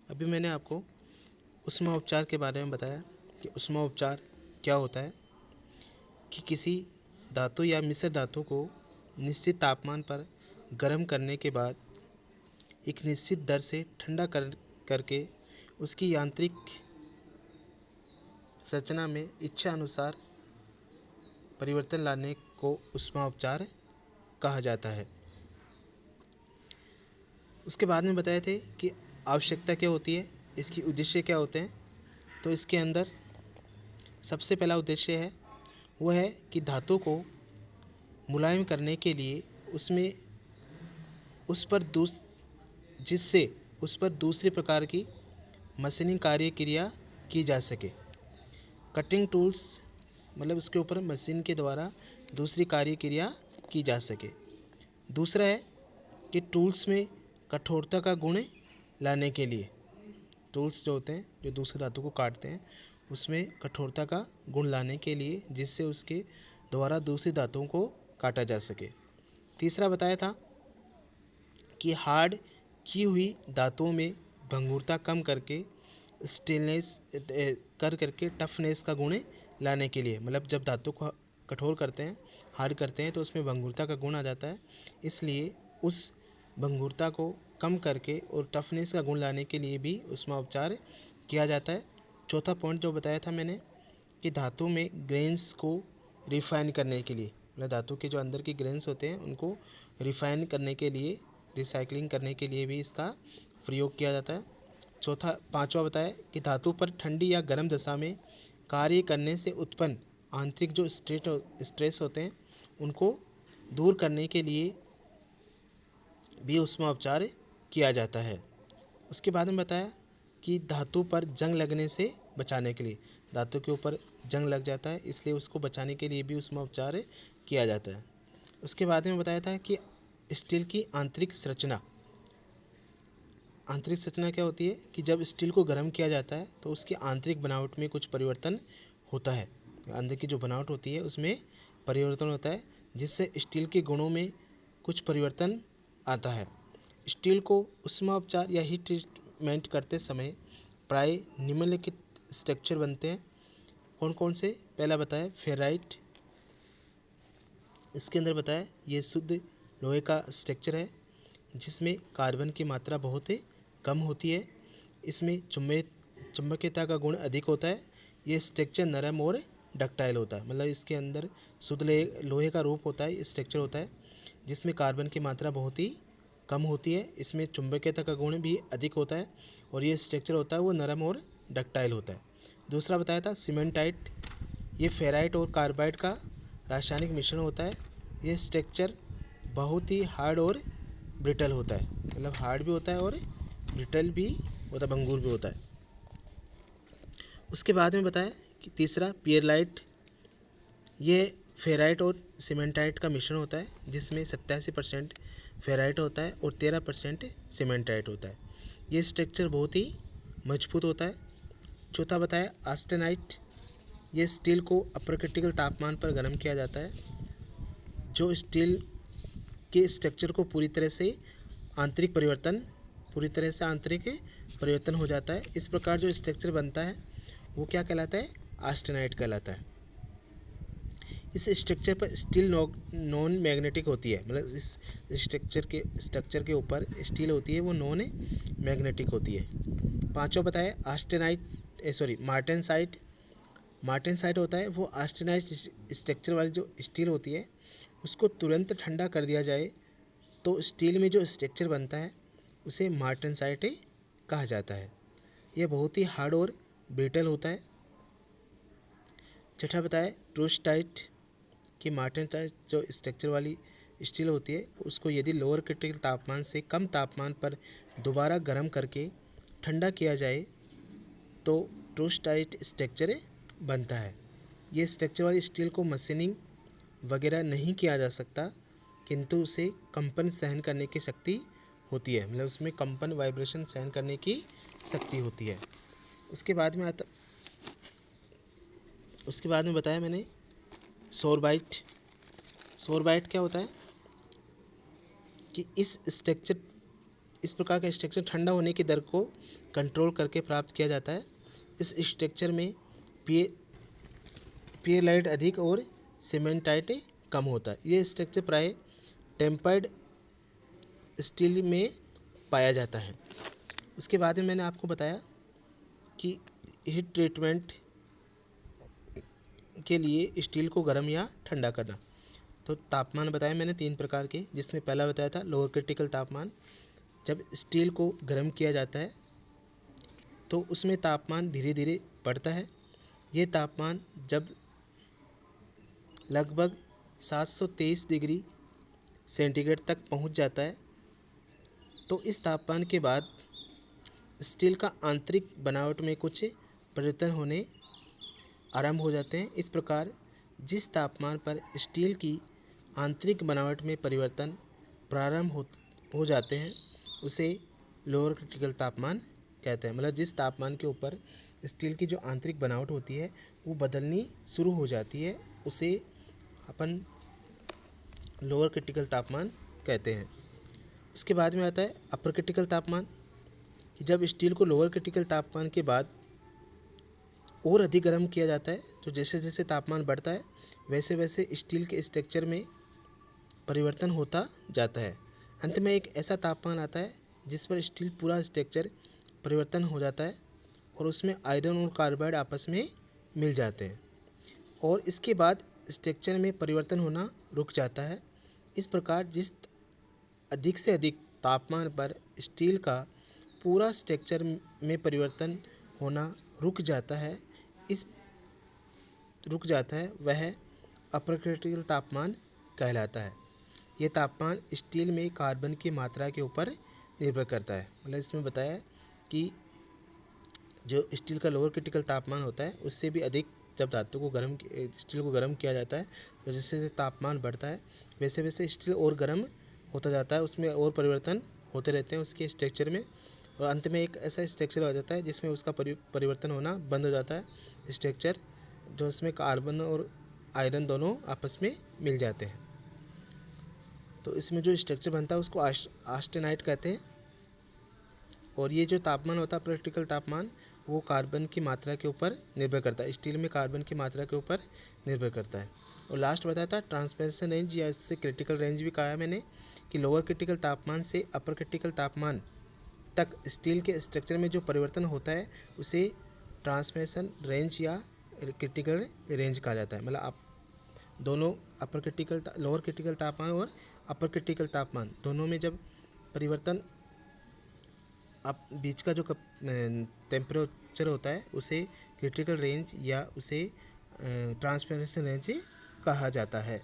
अभी मैंने आपको ऊष्मा उपचार के बारे में बताया कि ऊष्मा उपचार क्या होता है, कि किसी धातु या मिश्र धातु को निश्चित तापमान पर गर्म करने के बाद एक निश्चित दर से ठंडा करके उसकी यांत्रिक संरचना में इच्छा अनुसार परिवर्तन लाने को ऊष्मा उपचार कहा जाता है। उसके बाद में बताए थे कि आवश्यकता क्या होती है, इसकी उद्देश्य क्या होते हैं। तो इसके अंदर सबसे पहला उद्देश्य है वो है कि धातु को मुलायम करने के लिए उसमें उस पर जिससे उस पर दूसरी प्रकार की मशीनिंग कार्य क्रिया की जा सके। कटिंग टूल्स मतलब उसके ऊपर मशीन के द्वारा दूसरी कार्य क्रिया की जा सके। दूसरा है कि टूल्स में कठोरता का गुण लाने के लिए, टूल्स जो होते हैं जो दूसरे धातु को काटते हैं उसमें कठोरता का गुण लाने के लिए, जिससे उसके द्वारा दूसरी धातुओं को काटा जा सके। तीसरा बताया था कि हार्ड की हुई धातुओं में भंगुरता कम करके स्टेनलेस करके टफनेस का गुण लाने के लिए, मतलब जब धातु को कठोर करते हैं, हार्ड करते हैं, तो उसमें भंगुरता का गुण आ जाता है, इसलिए उस भंगुरता को कम करके और टफनेस का गुण लाने के लिए भी ऊष्मा उपचार किया जाता है। चौथा पॉइंट जो बताया था मैंने कि धातु में ग्रेन्स को रिफाइन करने के लिए, मतलब धातु के जो अंदर के ग्रेन्स होते हैं उनको रिफाइन करने के लिए, रिसाइकलिंग करने के लिए भी इसका प्रयोग किया जाता है। पांचवा बताया कि धातु पर ठंडी या गर्म दशा में कार्य करने से उत्पन्न आंतरिक जो स्ट्रेस होते हैं उनको दूर करने के लिए भी ऊष्मा उपचार किया जाता है। उसके बाद में बताया कि धातु पर जंग लगने से बचाने के लिए, धातु के ऊपर जंग लग जाता है इसलिए उसको बचाने के लिए भी ऊष्मा उपचार किया जाता है। उसके बाद में बताया था कि स्टील की आंतरिक संरचना, आंतरिक संरचना क्या होती है कि जब स्टील को गर्म किया जाता है तो उसकी आंतरिक बनावट में कुछ परिवर्तन होता है, अंदर की जो बनावट होती है उसमें परिवर्तन होता है, जिससे स्टील के गुणों में कुछ परिवर्तन आता है। स्टील को ऊष्मा उपचार या हीट ट्रीटमेंट करते समय प्राय निम्नलिखित स्ट्रक्चर बनते हैं। कौन कौन से? पहला बताया फेराइट, इसके अंदर बताया ये शुद्ध लोहे का स्ट्रक्चर है जिसमें कार्बन की मात्रा बहुत ही कम होती है, इसमें चुंबकीयता का गुण अधिक होता है, ये स्ट्रक्चर नरम और डक्टाइल होता है, मतलब इसके अंदर शुद्ध लोहे का रूप होता है, स्ट्रक्चर होता है जिसमें कार्बन की मात्रा बहुत ही कम होती है, इसमें चुंबकीयता का गुण भी अधिक होता है और ये स्ट्रक्चर होता है वो नरम और डक्टाइल होता है। दूसरा बताया था सीमेंटाइट, ये फेराइट और कार्बाइड का रासायनिक मिश्रण होता है, ये स्ट्रक्चर बहुत ही हार्ड और ब्रिटल होता है, मतलब हार्ड भी होता है और ब्रिटल भी होता है, भंगुर भी होता है। उसके बाद में बताया कि तीसरा पियरलाइट, ये फेराइट और सीमेंटाइट का मिश्रण होता है जिसमें 87% फेराइट होता है और 13% सीमेंटाइट होता है, ये स्ट्रक्चर बहुत ही मजबूत होता है। चौथा बताया आस्टेनाइट, ये स्टील को अप्रक्रिटिकल तापमान पर गर्म किया जाता है, जो स्टील के स्ट्रक्चर को पूरी तरह से आंतरिक परिवर्तन हो जाता है, इस प्रकार जो स्ट्रक्चर बनता है वो क्या कहलाता है? आस्टेनाइट कहलाता है। इस स्ट्रक्चर पर स्टील नॉन मैग्नेटिक होती है, मतलब इस स्ट्रक्चर के ऊपर स्टील होती है वो नॉन मैग्नेटिक होती है। पांचवा बताया मार्टेनसाइट होता है वो आस्टेनाइट स्ट्रक्चर वाली जो स्टील होती है उसको तुरंत ठंडा कर दिया जाए तो स्टील में जो स्ट्रक्चर बनता है उसे मार्टेनसाइट कहा जाता है, यह बहुत ही हार्ड और ब्रिटल होता है। छठा बताया ट्रूस्टाइट, कि मार्टेनसाइट जो स्ट्रक्चर वाली स्टील होती है उसको यदि लोअर क्रिटिकल तापमान से कम तापमान पर दोबारा गर्म करके ठंडा किया जाए तो ट्रूस्टाइट स्ट्रक्चर बनता है। ये स्ट्रक्चर वाली स्टील को मशीनिंग वगैरह नहीं किया जा सकता, किंतु उसे कंपन सहन करने की शक्ति होती है, मतलब उसमें कंपन वाइब्रेशन सहन करने की शक्ति होती है। उसके बाद में बताया मैंने सोरबाइट। सोरबाइट क्या होता है कि इस इस प्रकार का स्ट्रक्चर ठंडा होने की दर को कंट्रोल करके प्राप्त किया जाता है। इस स्ट्रक्चर में पियरलाइट अधिक और सीमेंटाइट कम होता है। ये स्ट्रक्चर प्राय टेम्पर्ड स्टील में पाया जाता है। उसके बाद में मैंने आपको बताया कि हीट ट्रीटमेंट के लिए स्टील को गर्म या ठंडा करना। तो तापमान बताया मैंने 3 प्रकार के, जिसमें पहला बताया था लोअर क्रिटिकल तापमान। जब स्टील को गर्म किया जाता है तो उसमें तापमान धीरे धीरे बढ़ता है। ये तापमान जब लगभग 723 डिग्री सेंटीग्रेड तक पहुंच जाता है तो इस तापमान के बाद स्टील का आंतरिक बनावट में कुछ परिवर्तन होने आरंभ हो जाते हैं। इस प्रकार जिस तापमान पर स्टील की आंतरिक बनावट में परिवर्तन प्रारंभ हो जाते हैं उसे लोअर क्रिटिकल तापमान कहते हैं। मतलब जिस तापमान के ऊपर स्टील की जो आंतरिक बनावट होती है वो बदलनी शुरू हो जाती है उसे अपन लोअर क्रिटिकल तापमान कहते हैं। उसके बाद में आता है अपर क्रिटिकल तापमान, कि जब स्टील को लोअर क्रिटिकल तापमान के बाद और अधिक गर्म किया जाता है तो जैसे जैसे तापमान बढ़ता है वैसे वैसे स्टील के स्ट्रक्चर में परिवर्तन होता जाता है। अंत में एक ऐसा तापमान आता है जिस पर स्टील पूरा स्ट्रक्चर परिवर्तन हो जाता है और उसमें आयरन और कार्बाइड आपस में मिल जाते हैं और इसके बाद स्ट्रक्चर में परिवर्तन होना रुक जाता है। इस प्रकार जिस अधिक से अधिक तापमान पर स्टील का पूरा स्ट्रक्चर में परिवर्तन होना रुक जाता है वह अपर क्रिटिकल तापमान कहलाता है। यह तापमान स्टील में कार्बन की मात्रा के ऊपर निर्भर करता है। मतलब इसमें बताया कि जो स्टील का लोअर क्रिटिकल तापमान होता है उससे भी अधिक जब स्टील को गर्म किया जाता है तो जैसे जैसे तापमान बढ़ता है वैसे वैसे स्टील और गर्म होता जाता है, उसमें और परिवर्तन होते रहते हैं उसके स्ट्रक्चर में और अंत में एक ऐसा स्ट्रक्चर हो जाता है जिसमें उसका परिवर्तन होना बंद हो जाता है स्ट्रक्चर, जो उसमें कार्बन और आयरन दोनों आपस में मिल जाते हैं। तो इसमें जो स्ट्रक्चर बनता है उसको ऑस्टेनाइट कहते हैं। और ये जो तापमान होता है क्रिटिकल तापमान वो कार्बन की मात्रा के ऊपर निर्भर करता है, स्टील में कार्बन की मात्रा के ऊपर निर्भर करता है। और लास्ट बताया था ट्रांसपेरेंसी रेंज या इससे क्रिटिकल रेंज भी कहा है मैंने कि लोअर क्रिटिकल तापमान से अपर क्रिटिकल तापमान तक स्टील के स्ट्रक्चर में जो परिवर्तन होता है उसे ट्रांसपेरेंसी रेंज या क्रिटिकल रेंज कहा जाता है। मतलब आप दोनों लोअर क्रिटिकल तापमान और अपर क्रिटिकल तापमान दोनों में जब परिवर्तन आप बीच का जो टेम्परेचर होता है उसे क्रिटिकल रेंज या उसे ट्रांसपेरेंसी रेंज कहा जाता है।